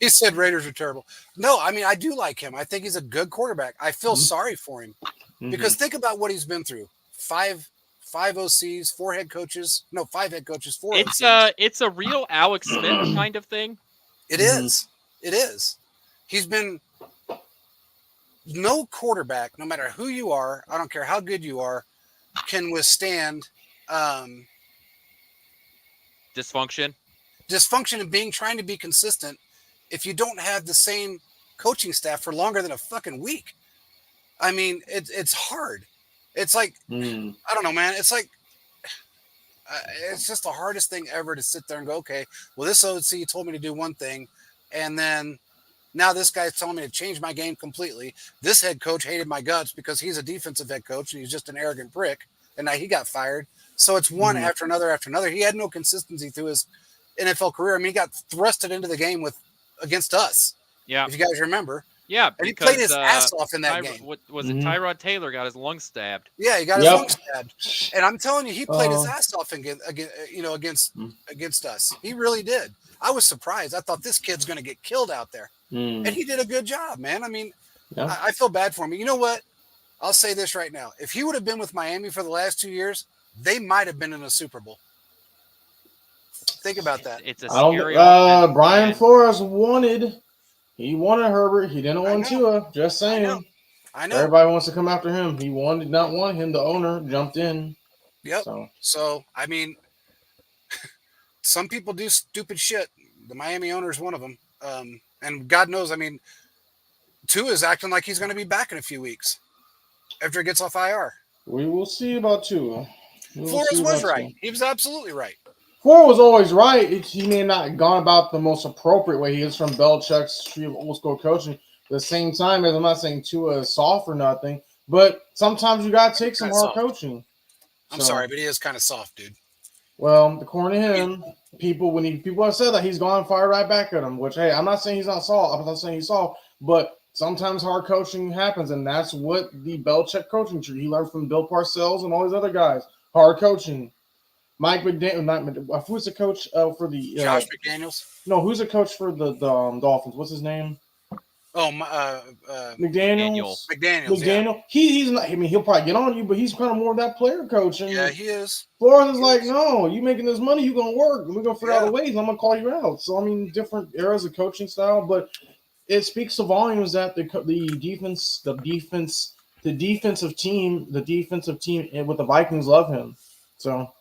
He said Raiders are terrible. No, I do like him. I think he's a good quarterback. I feel sorry for him because think about what he's been through. Five OCs, 4 head coaches. No, 5 head coaches, 4 OCs. It's a real Alex Smith kind of thing. It is. It is. He's been no quarterback, no matter who you are, I don't care how good you are, can withstand dysfunction and trying to be consistent if you don't have the same coaching staff for longer than a fucking week. It's hard. It's like, I don't know, man. It's like, it's just the hardest thing ever to sit there and go, okay, well, this OC told me to do one thing, and then now this guy's telling me to change my game completely. This head coach hated my guts because he's a defensive head coach and he's just an arrogant prick. and now he got fired. So it's one after another after another. He had no consistency through his NFL career. I mean, he got thrusted into the game against us. Yeah, if you guys remember. Yeah, and he because played his ass off in that game. What was it? Tyrod Taylor got his lung stabbed. Yeah, he got his lung stabbed, and I'm telling you, he played his ass off against us. He really did. I was surprised. I thought this kid's going to get killed out there, and he did a good job, man. I mean, I feel bad for him. You know what? I'll say this right now: if he would have been with Miami for the last 2 years, they might have been in a Super Bowl. Think about that. It's a scary offense, Brian Flores wanted. He wanted Herbert. He didn't want Tua. Just saying. I know. Everybody wants to come after him. He did not want him. The owner jumped in. Yep. So I mean, some people do stupid shit. The Miami owner is one of them. And God knows, I mean, Tua is acting like he's going to be back in a few weeks after he gets off IR. We will see about Tua. Flores was right. He was absolutely right. Flores was always right. He may not have gone about the most appropriate way. He is from Belichick's tree of old school coaching. At the same time, as I'm not saying Tua is soft or nothing, but sometimes you got to take some hard coaching. I'm sorry, but he is kind of soft, dude. Well, according to him, people have said that he's gone fire right back at him. Which, hey, I'm not saying he's not soft. I'm not saying he's soft, but sometimes hard coaching happens, and that's what the Belichick coaching tree. He learned from Bill Parcells and all these other guys. Hard coaching. Mike McDaniel, who's the coach for the Josh McDaniels? No, who's the coach for the Dolphins? What's his name? Oh, McDaniels. McDaniels. Yeah. He's not. I mean, he'll probably get on you, but he's kind of more of that player coach. And yeah, he is. Flores is like, no, you making this money, you gonna work. We're gonna figure out a way. I'm gonna call you out. So I mean, different eras of coaching style, but it speaks to volumes that the defensive team with the Vikings love him. So.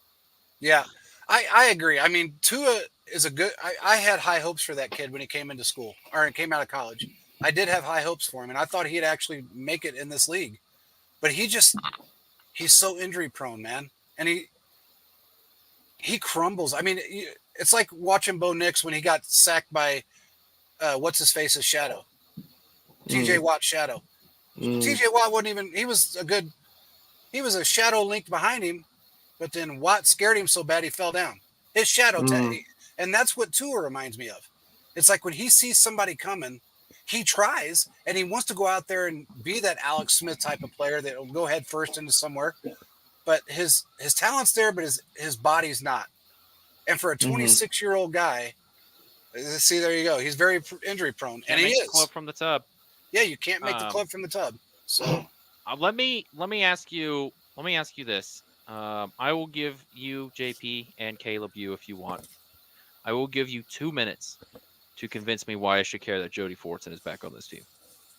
Yeah, I agree. I mean, Tua is a good. I had high hopes for that kid when he came into school or came out of college. I did have high hopes for him, and I thought he'd actually make it in this league. But he's so injury prone, man, and he crumbles. I mean, it's like watching Bo Nix when he got sacked by what's his face's shadow, T.J. Watt's shadow. T.J. Watt wasn't even. He was a shadow linked behind him. But then Watt scared him so bad he fell down. His shadow and that's what Tua reminds me of. It's like when he sees somebody coming, he tries and he wants to go out there and be that Alex Smith type of player that will go head first into somewhere. But his talent's there, but his body's not. And for a 26-year-old guy, see, there you go. He's very injury prone, and he is. The club from the tub. Yeah, you can't make the club from the tub. So let me ask you this. I will give you, JP, and Caleb, you if you want. I will give you 2 minutes to convince me why I should care that Jody Fortson is back on this team.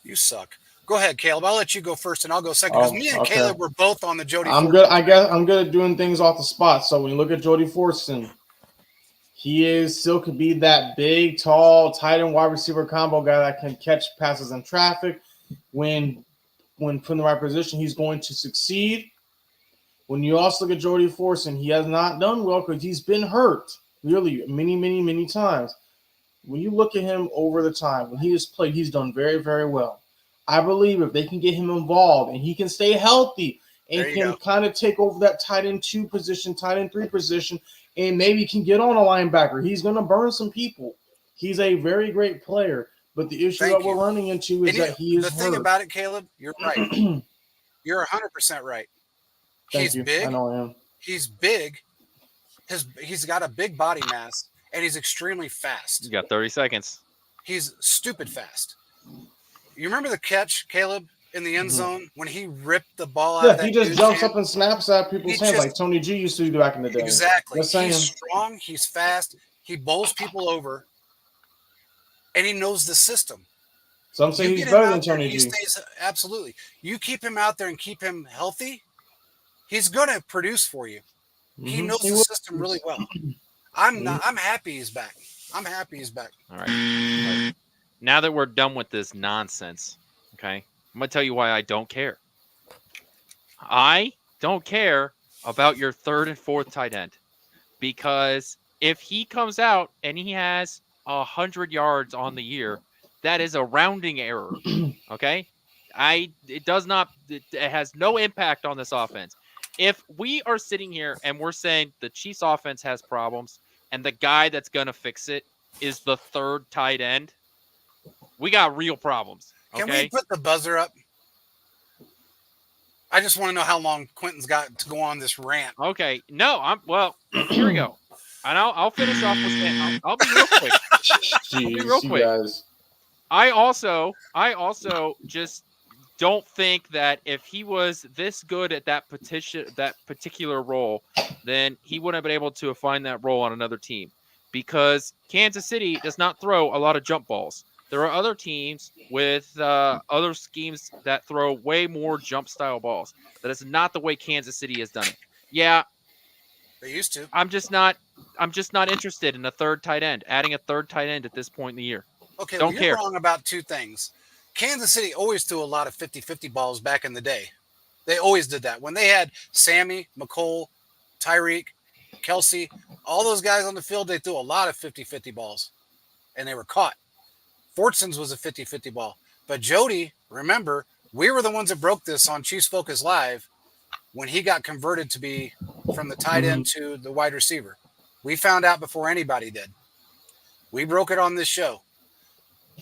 You suck. Go ahead, Caleb. I'll let you go first, and I'll go second. Because me and Caleb were both on the Jody Fortson. I'm good. I guess I'm good at doing things off the spot. So when you look at Jody Fortson, he still could be that big, tall, tight end wide receiver combo guy that can catch passes in traffic. When put in the right position, he's going to succeed. When you also look at Jody Fortson, he has not done well because he's been hurt really many, many, many times. When you look at him over the time, when he has played, he's done very, very well. I believe if they can get him involved and he can stay healthy and can kind of take over that tight end 2 position, tight end 3 position, and maybe can get on a linebacker, he's going to burn some people. He's a very great player, but the issue that we're running into is that he is hurt. The thing about it, Caleb, you're right. You're 100% right. He's big. I know him. He's big. He's got a big body mass, and he's extremely fast. You got 30 seconds. He's stupid fast. You remember the catch, Caleb, in the end zone when he ripped the ball out of that he just jumps hand? up and snaps at people's hands like Tony G used to do back in the day. Exactly. He's strong. He's fast. He bowls people over, and he knows the system. Some say he's better than Tony G. Absolutely. You keep him out there and keep him healthy, he's going to produce for you. He knows the system really well. I'm happy he's back. I'm happy he's back. All right. Now that we're done with this nonsense, okay, I'm going to tell you why I don't care. I don't care about your 3rd and 4th tight end because if he comes out and he has 100 yards on the year, that is a rounding error, okay? It has no impact on this offense. if we are sitting here and we're saying the Chiefs offense has problems and the guy that's going to fix it is the third tight end, we got real problems. Okay? Can we put the buzzer up? I just want to know how long Quentin's got to go on this rant. Okay. No, here we go. And I'll finish off with saying, I'll be real quick. Jeez, I'll be real quick. Guys. I also just don't think that if he was this good at that particular role, then he wouldn't have been able to find that role on another team, because Kansas City does not throw a lot of jump balls. There are other teams with other schemes that throw way more jump style balls. That is not the way Kansas City has done it. Yeah, they used to. I'm just not interested in a third tight end. Adding a third tight end at this point in the year. Okay, don't you're wrong about two things. Kansas City always threw a lot of 50-50 balls back in the day. They always did that. When they had Sammy, McCole, Tyreek, Kelsey, all those guys on the field, they threw a lot of 50-50 balls, and they were caught. Fortson's was a 50-50 ball. But Jody, remember, we were the ones that broke this on Chiefs Focus Live when he got converted to be from the tight end to the wide receiver. We found out before anybody did. We broke it on this show.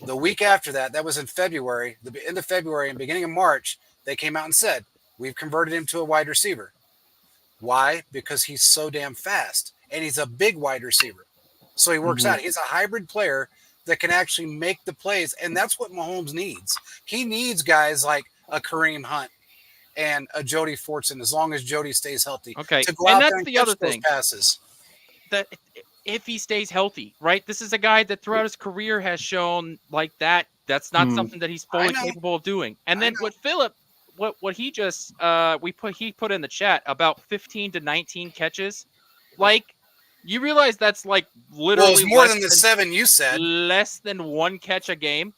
The week after that, that was in February, the end of February and beginning of March, they came out and said, we've converted him to a wide receiver. Why? Because he's so damn fast, and he's a big wide receiver. So he works out. He's a hybrid player that can actually make the plays, and that's what Mahomes needs. He needs guys like a Kareem Hunt and a Jody Fortson, as long as Jody stays healthy. Okay, to go and out that's there and the catch other those thing. Passes. That if he stays healthy, right? This is a guy that throughout his career has shown like that. That's not something that he's fully capable of doing. And then what Philip, what he just he put in the chat about 15 to 19 catches, like. You realize that's like literally it's more than the 7 you said. Less than one catch a game.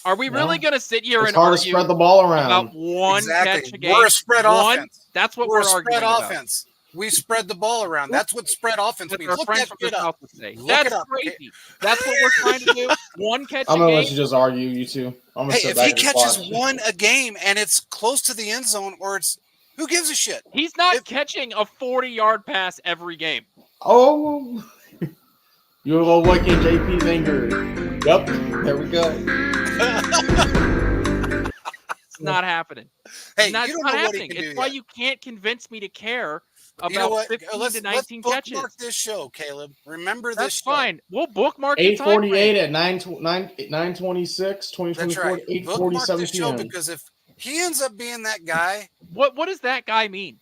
Are we really going to sit here it's and hard argue to spread the ball around about one catch a game? We're a spread offense. That's what we're arguing spread offense. We spread the ball around. That's what spread offense means. Look that shit up. That's crazy. That's what we're trying to do. One catch a game. I'm going to let you just argue, you two. I'm gonna if he catches one a game and it's close to the end zone, or it's who gives a shit? He's not catching a 40-yard pass every game. Oh, you're awakening JP's anger. Yep, there we go. It's not happening. Hey, it's not happening. It's why you can't convince me to care about 15 to 19 catches. Bookmark this show, Caleb. Remember this That's show. fine. We'll bookmark 8:48 at 9/26, 2024, That's right. 8:47 Bookmark this show p.m. because if he ends up being that guy, what does that guy mean?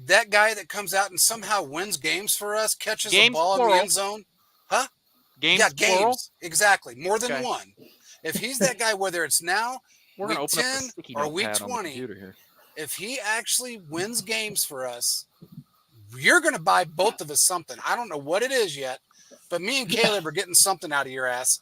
That guy that comes out and somehow wins games for us, catches games a ball plural. in the end zone. Huh? Games games. plural? Exactly. More than one. If he's that guy, whether it's now, we're week 10 or week 20, if he actually wins games for us, you're going to buy both of us something. I don't know what it is yet, but me and Caleb are getting something out of your ass.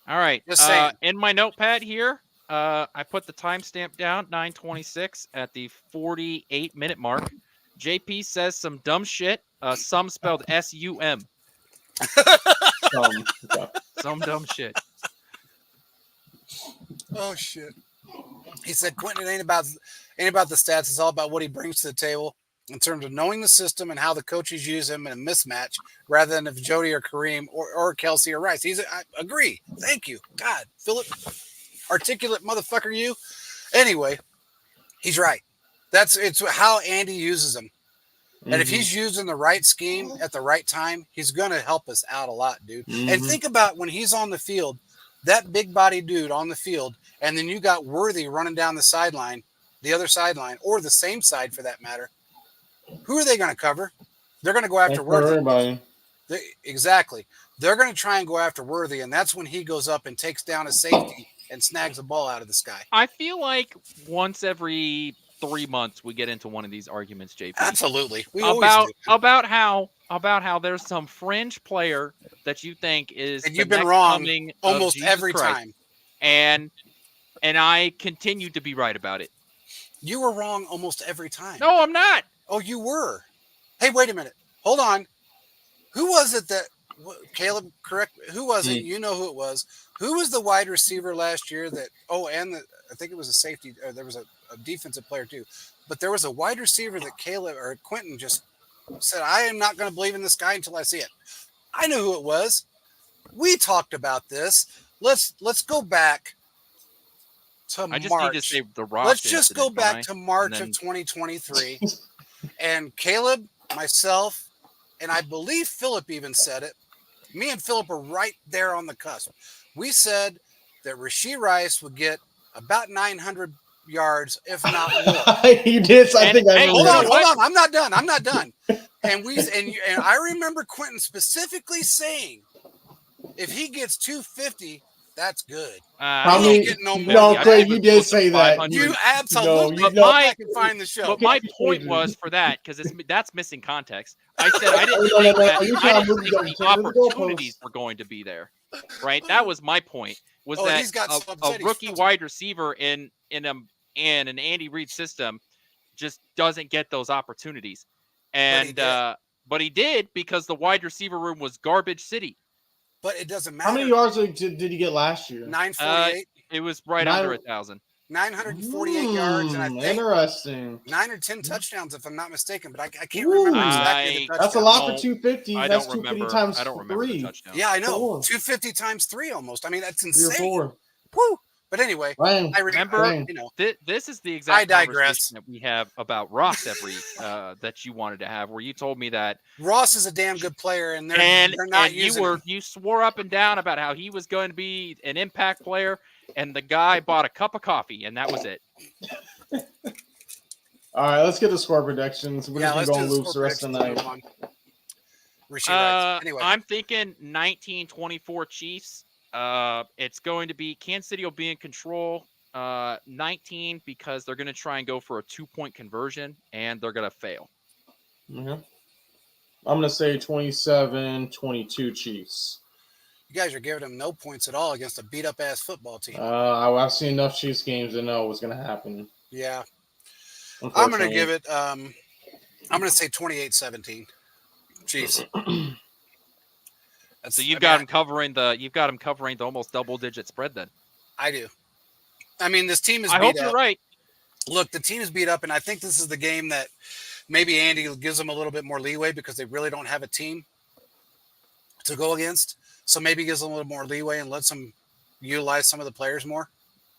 All right. Just saying. In my notepad here, I put the timestamp down, 9:26 at the 48-minute mark. JP says some dumb shit. Some spelled S-U-M. Some dumb shit. Oh shit. He said Quentin, it ain't about the stats. It's all about what he brings to the table in terms of knowing the system and how the coaches use him in a mismatch, rather than if Jody or Kareem or Kelsey or Rice. I agree. Thank you. God, Philip, articulate motherfucker, you. Anyway, he's right. It's how Andy uses him. And if he's using the right scheme at the right time, he's going to help us out a lot, dude. And think about when he's on the field, that big body dude on the field, and then you got Worthy running down the sideline, the other sideline, or the same side for that matter. Who are they going to cover? They're going to go after Worthy. Exactly. They're going to try and go after Worthy, and that's when he goes up and takes down a safety and snags a ball out of the sky. I feel like once every 3 months we get into one of these arguments, JP. Absolutely. We about how there's some fringe player that you think is and you've been wrong almost every time. And I continue to be right about it. You were wrong almost every time. No, I'm not. Oh, you were. Hey, wait a minute. Hold on. Who was it that Caleb, correct? Who was it? You know who it was. Who was the wide receiver last year that, I think it was a safety, or there was a defensive player too. but there was a wide receiver that Caleb or Quentin just said, I am not going to believe in this guy until I see it. I knew who it was. We talked about this. Let's go back to I just March. need to say the Rock. Let's just go back to March of 2023. And Caleb, myself, and I believe Philip even said it. Me and Philip are right there on the cusp. We said that Rashee Rice would get about 900 yards, if not more. You did. I think I hold on. I'm not done. And I remember Quentin specifically saying, if he gets 250, that's good. How many? No, Craig, you did say that. You absolutely go back and find the show. But my point was for that because that's missing context. I said I didn't think that the opportunities were going to be there, right? That was my point. Was that a rookie wide receiver in an Andy Reid system just doesn't get those opportunities, and but he did because the wide receiver room was garbage city. But it doesn't matter. How many yards did he get last year? 948. It was right under 1,000. 948 yards, and I think interesting 9 or 10 touchdowns, if I'm not mistaken. But I can't remember exactly the touchdowns. That's a lot for 250. That's 250 times 3. Yeah, I know. 250 times 3 almost. I mean, that's insane. 3 or 4. Woo! But anyway, Ryan, I remember. This is the exact I digress. Conversation that we have about Ross that you wanted to have, where you told me that Ross is a damn good player, and they're not using him. You swore up and down about how he was going to be an impact player, and the guy bought a cup of coffee, and that was it. All right, let's get the score predictions. We're just going to loops the rest of the night. Anyway, I'm thinking 19-24 Chiefs. It's going to be Kansas City will be in control. 19 because they're going to try and go for a 2-point conversion, and they're going to fail. Mm-hmm. I'm going to say 27-22 Chiefs. You guys are giving them no points at all against a beat-up-ass football team. I've seen enough Chiefs games to know what's going to happen. Yeah. I'm going to give it I'm going to say 28-17 Chiefs. So you've got them covering the almost double-digit spread then. I do. I mean, this team is beat up. I hope you're right. Look, the team is beat up, and I think this is the game that maybe Andy gives them a little bit more leeway because they really don't have a team to go against. So maybe gives them a little more leeway and lets them utilize some of the players more.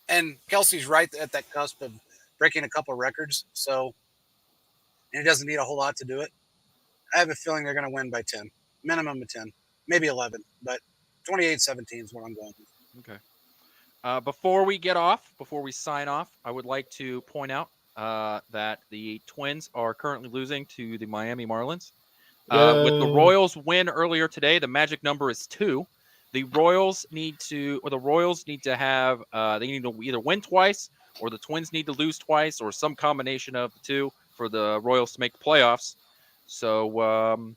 And Kelsey's right at that cusp of breaking a couple of records. So and he doesn't need a whole lot to do it. I have a feeling they're going to win by 10, minimum of 10, maybe 11, but 28-17 is what I'm going with. Okay. Before we sign off, I would like to point out that the Twins are currently losing to the Miami Marlins. With the Royals win earlier today, the magic number is 2. The Royals need to have they need to either win twice, or the Twins need to lose twice, or some combination of the two for the Royals to make the playoffs. So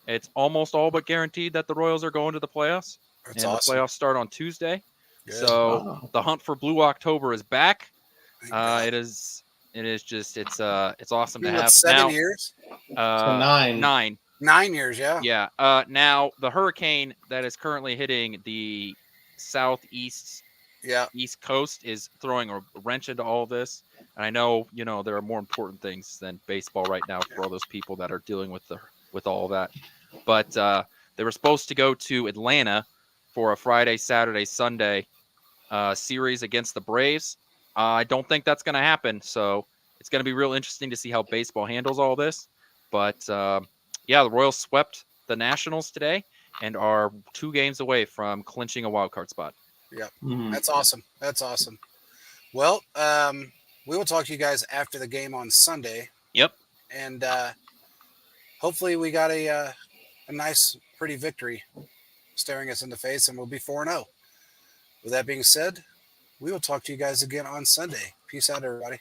it's almost all but guaranteed that the Royals are going to the playoffs. That's and awesome. The playoffs start on Tuesday. Good. So the hunt for Blue October is back. It is it's awesome to have. 7 years? 9. 9 years, yeah. Yeah. Now the hurricane that is currently hitting the southeast East Coast is throwing a wrench into all of this. And I know, there are more important things than baseball right now for all those people that are dealing with all of that. But they were supposed to go to Atlanta for a Friday, Saturday, Sunday series against the Braves. I don't think that's going to happen. So it's going to be real interesting to see how baseball handles all this. But the Royals swept the Nationals today and are 2 games away from clinching a wild card spot. Yep. Mm-hmm. That's awesome. Well, we will talk to you guys after the game on Sunday. Yep. And hopefully we got a nice, pretty victory staring us in the face, and we'll be 4-0. With that being said, we will talk to you guys again on Sunday. Peace out, everybody.